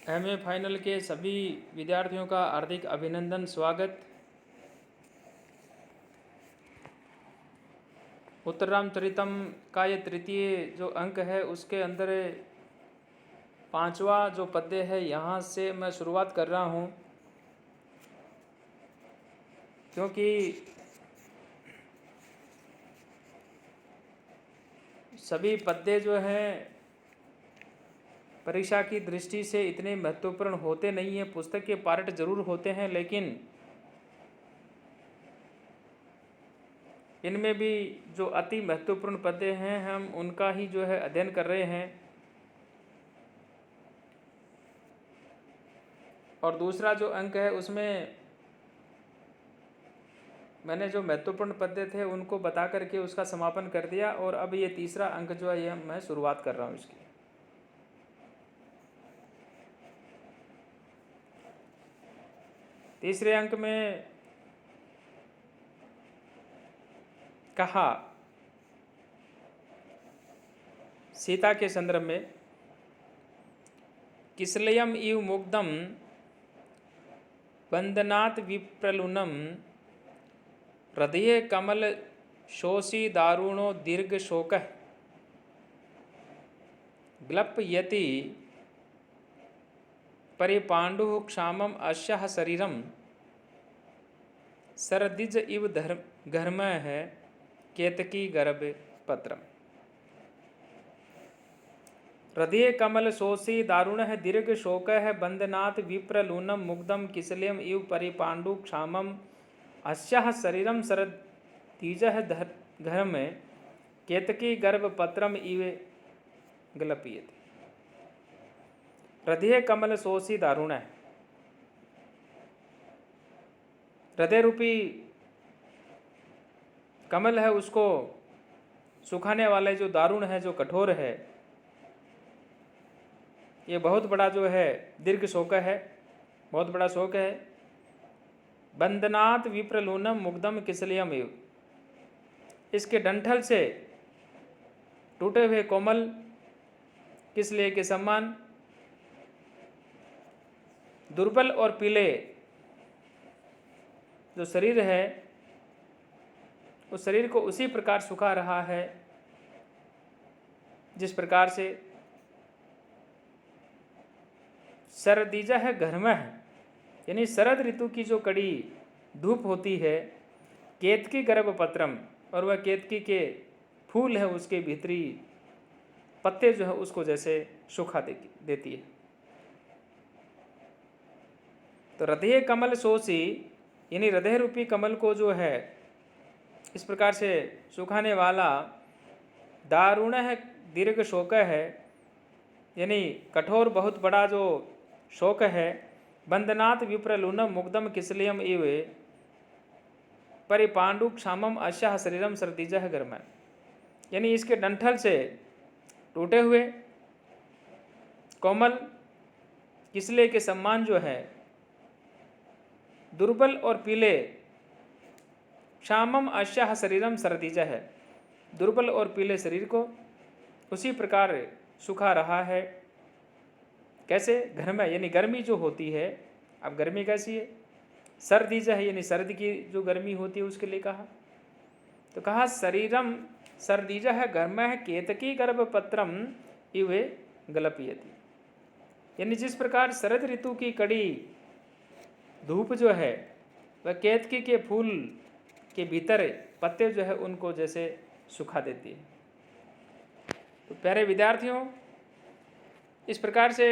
MA final के सभी विद्यार्थियों का हार्दिक अभिनंदन, स्वागत। उत्तररामचरितम का ये तृतीय जो अंक है उसके अंदर पांचवा जो पद्य है यहाँ से मैं शुरुआत कर रहा हूँ, क्योंकि सभी पद्य जो हैं परीक्षा की दृष्टि से इतने महत्वपूर्ण होते नहीं हैं। पुस्तक के पार्ट जरूर होते हैं, लेकिन इनमें भी जो अति महत्वपूर्ण पद्य हैं हम उनका ही जो है अध्ययन कर रहे हैं। और दूसरा जो अंक है उसमें मैंने जो महत्वपूर्ण पद्य थे उनको बता करके उसका समापन कर दिया, और अब ये तीसरा अंक जो है ये मैं शुरुआत कर रहा हूँ इसकी। तीसरे अंक में कहा सीता के संदर्भ में, किसलयम इव मुग्धम बंदनात् विप्रलुनम हृदये कमल शोषी दारुणो दीर्घ शोकः ग्लप्यति परिपाण्डुः क्षामम अस्यः शरीरम सरदिज इव घर्मः केतकी गर्भ पत्रम। हृदय कमल शोषी दारुण दीर्घ शोक बंदनात् विप्रलूनम मुग्धम किसलयम इव परिपाण्डु क्षामम अस्याः शरीरम शरदीज घर्म केतकी गर्भ पत्रम इव ग्लप्यते। हृदय कमल शोषी दारुण है, हृदय रूपी कमल है उसको सुखाने वाले जो दारुण है, जो कठोर है, ये बहुत बड़ा जो है दीर्घ शोक है, बहुत बड़ा शोक है। बंदनात् विप्रलूनम मुग्धम किसलयम इव, इसके डंठल से टूटे हुए कोमल किसलय के समान दुर्बल और पीले जो शरीर है उस शरीर को उसी प्रकार सुखा रहा है जिस प्रकार से शरदीजा है घर्म है, यानी शरद ऋतु की जो कड़ी धूप होती है, केतकी गर्भ पत्रम, और वह केतकी के फूल है उसके भीतरी पत्ते जो है उसको जैसे सुखा देती है। तो हृदय कमल शोषी, यानी हृदय रूपी कमल को जो है इस प्रकार से सुखाने वाला दारुण है दीर्घ शोक है, यानी कठोर बहुत बड़ा जो शोक है। बंदनात् विप्रलूनम मुग्धम किसलयम इव परिपाण्डु क्षामम अस्याः शरीरम शरदीजः घर्म, यानी इसके डंठल से टूटे हुए कोमल किसले के सम्मान जो है दुर्बल और पीले, क्षामम अस्याः शरीरम शरदीजः है, दुर्बल और पीले शरीर को उसी प्रकार सुखा रहा है। कैसे? घर्म, यानी गर्मी जो होती है। अब गर्मी कैसी है? सर्दीज है, यानी सर्द की जो गर्मी होती है उसके लिए कहा। तो कहा शरीरम सर्दीज है घर्म है केतकी गर्भ पत्रम इव ग्लप्यति, यानी जिस प्रकार शरद ऋतु की कड़ी धूप जो है वह केतकी के फूल के भीतर पत्ते जो है उनको जैसे सुखा देती है। तो प्यारे विद्यार्थियों, इस प्रकार से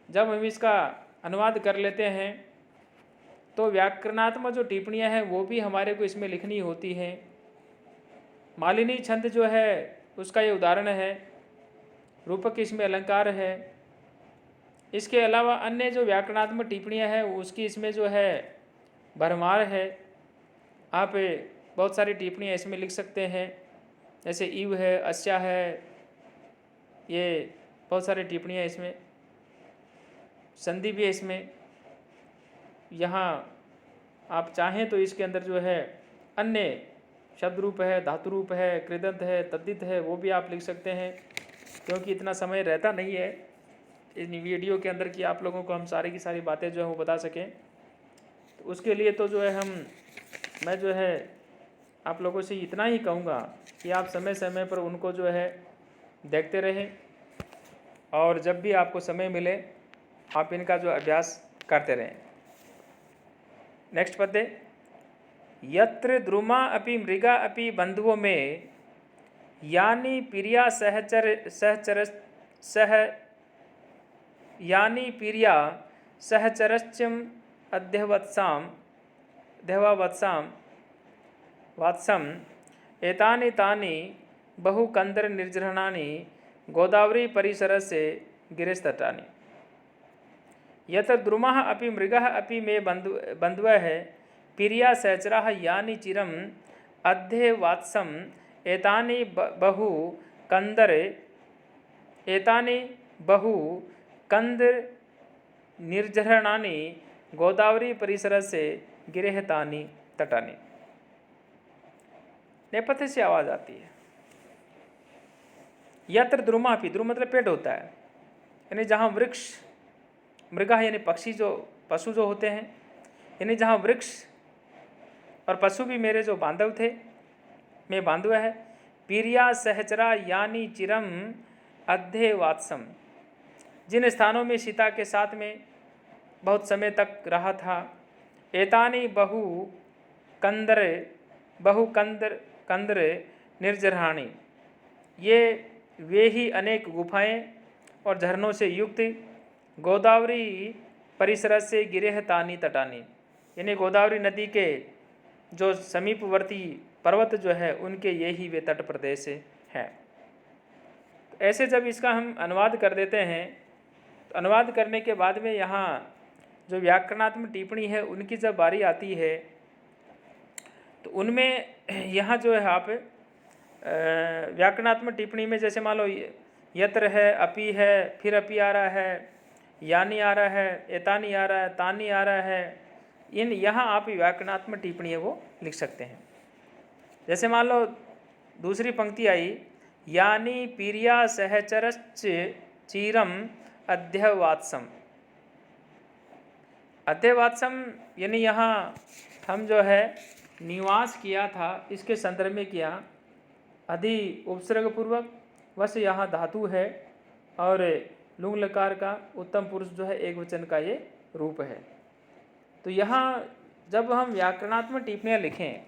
जब हम इसका अनुवाद कर लेते हैं तो व्याकरणात्मक जो टिप्पणियां हैं वो भी हमारे को इसमें लिखनी होती हैं। मालिनी छंद जो है उसका ये उदाहरण है, रूपक इसमें अलंकार है। इसके अलावा अन्य जो व्याकरणात्मक टिप्पणियां हैं उसकी इसमें जो है भरमार है। आप बहुत सारी टिप्पणियां इसमें लिख सकते हैं, जैसे इव है, अस्या है, ये बहुत सारी टिप्पणियां इसमें, संधि भी है इसमें। यहाँ आप चाहें तो इसके अंदर जो है अन्य शब्द रूप है, धातु रूप है, कृदंत है, तद्धित है, वो भी आप लिख सकते हैं, क्योंकि इतना समय रहता नहीं है। इन वीडियो के अंदर कि आप लोगों को हम सारी की सारी बातें जो है वो बता सकें। तो उसके लिए तो जो है मैं जो है आप लोगों से इतना ही कहूँगा कि आप समय समय पर उनको जो है देखते रहें, और जब भी आपको समय मिले आप इनका जो अभ्यास करते रहें। नेक्स्ट पद्य, यत्र द्रुमा अपि मृगा अपि बंधुओं में यानी प्रिया सहचरश्चम देहवत्साम वात्सम एतानि तानि बहुकंदर निर्जरणानि गोदावरी परिसरस्य गिरिस्तटानि। यत्र द्रुमः अपि मृगः अपि मे बन्धवः प्रिया सहचराः यानि चिरम् अध्ये वात्सम् एतानि बहु कंदर निर्जरणानि गोदावरी परिसरस्य गिरेह तानि तटानि। नेपथ्य से आवाज आती है। यत्र द्रुमा अपि, द्रुम मतलब पेड़ होता है, यानी जहाँ वृक्ष, मृगा यानी पक्षी जो पशु जो होते हैं, यानी जहाँ वृक्ष और पशु भी मेरे जो बांधव थे, मैं बांधव है। पीरिया सहचरा यानी चिरम अध्ये वात्सम, जिन स्थानों में सीता के साथ में बहुत समय तक रहा था। एतानी कंदर निर्जराणी, ये वे ही अनेक गुफाएं और झरनों से युक्त गोदावरी परिसर से गिरे तानी तटानी, यानी गोदावरी नदी के जो समीपवर्ती पर्वत जो है उनके यही वे तट प्रदेश हैं। ऐसे जब इसका हम अनुवाद कर देते हैं तो अनुवाद करने के बाद में यहाँ जो व्याकरणात्मक टिप्पणी है उनकी जब बारी आती है तो उनमें यहाँ जो है आप व्याकरणात्मक टिप्पणी में जैसे मान लो यत्र है, अपि है, फिर अपि आ रहा है, यानी आ रहा है, एतानी आ रहा है, तानी आ रहा है, इन यहाँ आप व्याकरणात्मक टिप्पणी है वो लिख सकते हैं। जैसे मान लो दूसरी पंक्ति आई, यानी पीरिया सहचरश्च चीरम अध्यवात्सम। अध्यवात्सम यानी यहाँ हम जो है निवास किया था, इसके संदर्भ में किया। अधि उपसर्ग पूर्वक वश यहाँ धातु है और लुंग लकार का उत्तम पुरुष जो है एक वचन का ये रूप है। तो यहाँ जब हम व्याकरणात्मक टिप्पणियाँ लिखें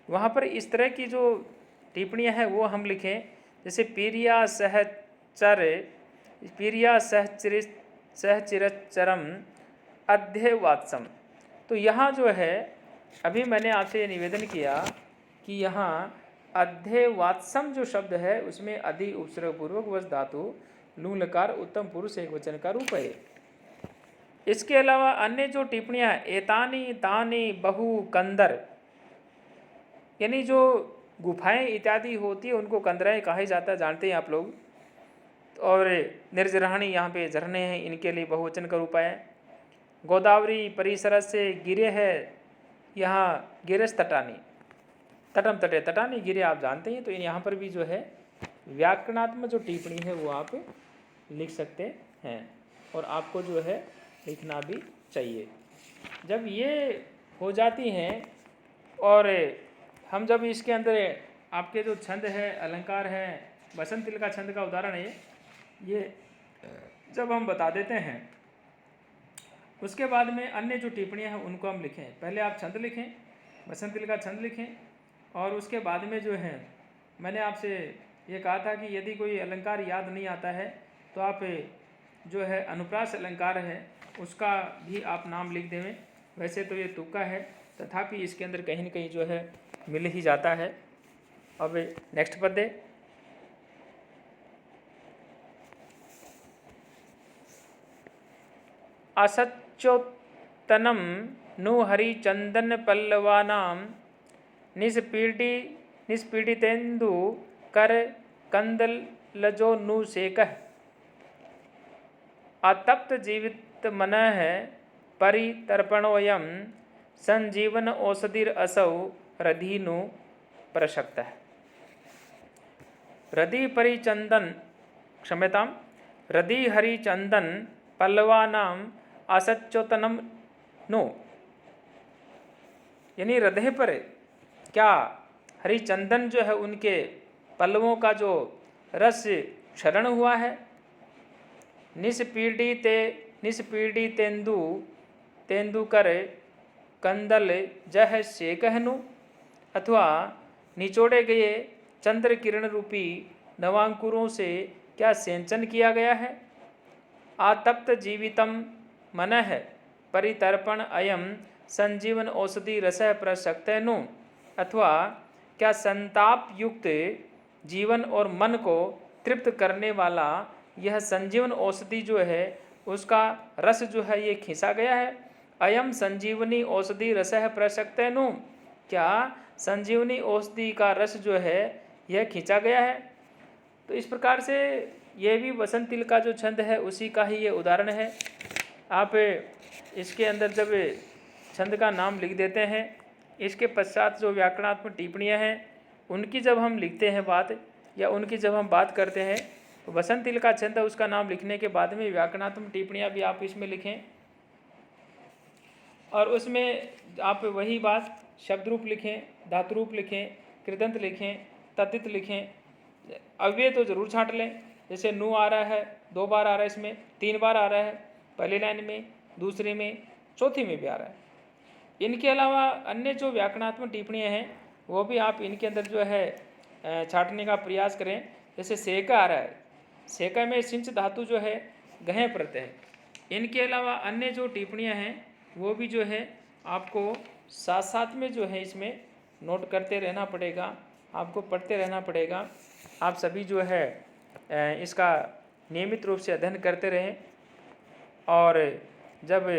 वहाँ पर इस तरह की जो टिप्पणियाँ हैं वो हम लिखें, जैसे पीरिया सहचिरचरम अध्यवात्सम। तो यहाँ जो है अभी मैंने आपसे ये निवेदन किया कि यहाँ अध्यवात्सम जो शब्द है उसमें अधि उपसर्ग पूर्वक वश धातु लुंग लकार उत्तम पुरुष एक वचन का रूप है। इसके अलावा अन्य जो टिप्पणियाँ एतानी तानी बहु कंदर, यानी जो गुफाएं इत्यादि होती है उनको कंदराएं कहा जाता है, जानते हैं आप लोग। और निर्जराणी यहाँ पे झरने हैं, इनके लिए बहुवचन का रूप है। गोदावरी परिसर से गिरे है, यहाँ गिरस तटानी, तटम तटे तटानी गिरे आप जानते हैं। तो यहाँ पर भी जो है व्याकरणात्मक जो टिप्पणी है वो आप लिख सकते हैं और आपको जो है लिखना भी चाहिए। जब ये हो जाती हैं और हम जब इसके अंदर आपके जो छंद है, अलंकार है, बसंत तिल का छंद का उदाहरण है ये जब हम बता देते हैं उसके बाद में अन्य जो टिप्पणियाँ हैं उनको हम लिखें। पहले आप छंद लिखें, बसंत तिल का छंद लिखें और उसके बाद में जो है मैंने आपसे ये कहा था कि यदि कोई अलंकार याद नहीं आता है तो आप जो है अनुप्रास अलंकार है उसका भी आप नाम लिख देवें। वैसे तो ये तुक्का है, तथापि इसके अंदर कहीं न कहीं जो है मिल ही जाता है। अब नेक्स्ट पद्य, असच्योत्तनम नु हरिचंदन पल्लवानां निष्पीडितेन्दु कर कंदलजो नु सेकः अतप्त जीवित मनः परितर्पणोऽयं संजीवन औषधिर असौ रधीनु प्रसक्तः। रधि परिचंदन, क्षम्यताम, हृदि हरि चंदन पल्लवानाम असच्योतनम नो, यानी हृदय पर क्या हरिचंदन जो है उनके पल्लवों का जो रस क्षरण हुआ है। निष्पीड़ी तेंदु तेंदुकर कंदल जह से कहनु, अथवा निचोड़े गए चंद्र किरण रूपी नवांकुरों से क्या सेंचन किया गया है। आतप्त जीवितम मनः परितर्पण अयम संजीवन औषधि रसः प्रसक्तनु, अथवा क्या संताप युक्त जीवन और मन को तृप्त करने वाला यह संजीवन औषधि जो है उसका रस जो है ये खींचा गया है। अयम संजीवनी औषधि रसः प्रसक्तनु, क्या संजीवनी औषधि का रस जो है यह खींचा गया है। तो इस प्रकार से ये भी वसंत तिल का जो छंद है उसी का ही ये उदाहरण है। आप इसके अंदर जब छंद का नाम लिख देते हैं, इसके पश्चात जो व्याकरणात्मक टिप्पणियाँ हैं उनकी जब हम लिखते हैं बात, या उनकी जब हम बात करते हैं, तो वसंत तिल का छंद उसका नाम लिखने के बाद में व्याकरणात्मक टिप्पणियाँ भी आप इसमें लिखें, और उसमें आप वही बात शब्द रूप लिखें, धातु रूप लिखें, कृदंत लिखें, तद्धित लिखें। अव्यय तो जरूर छांट लें, जैसे नु आ रहा है 2 बार आ रहा है, इसमें 3 बार आ रहा है, पहली लाइन में, दूसरी में, चौथी में भी आ रहा है। इनके अलावा अन्य जो व्याकरणात्मक टिप्पणियाँ हैं वो भी आप इनके अंदर जो है छांटने का प्रयास करें। जैसे सेका आ रहा है, सेका में सिंच धातु जो है गहे प्रत्यय है। इनके अलावा अन्य जो टिप्पणियाँ हैं वो भी जो है आपको साथ साथ में जो है इसमें नोट करते रहना पड़ेगा, आपको पढ़ते रहना पड़ेगा। आप सभी जो है इसका नियमित रूप से अध्ययन करते रहें, और जब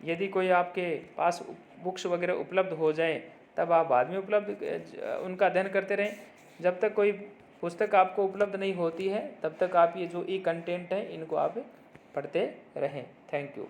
यदि कोई आपके पास बुक्स वगैरह उपलब्ध हो जाएं तब आप बाद में उनका अध्ययन करते रहें। जब तक कोई पुस्तक आपको उपलब्ध नहीं होती है तब तक आप ये जो ई कंटेंट है इनको आप पढ़ते रहें। Thank you.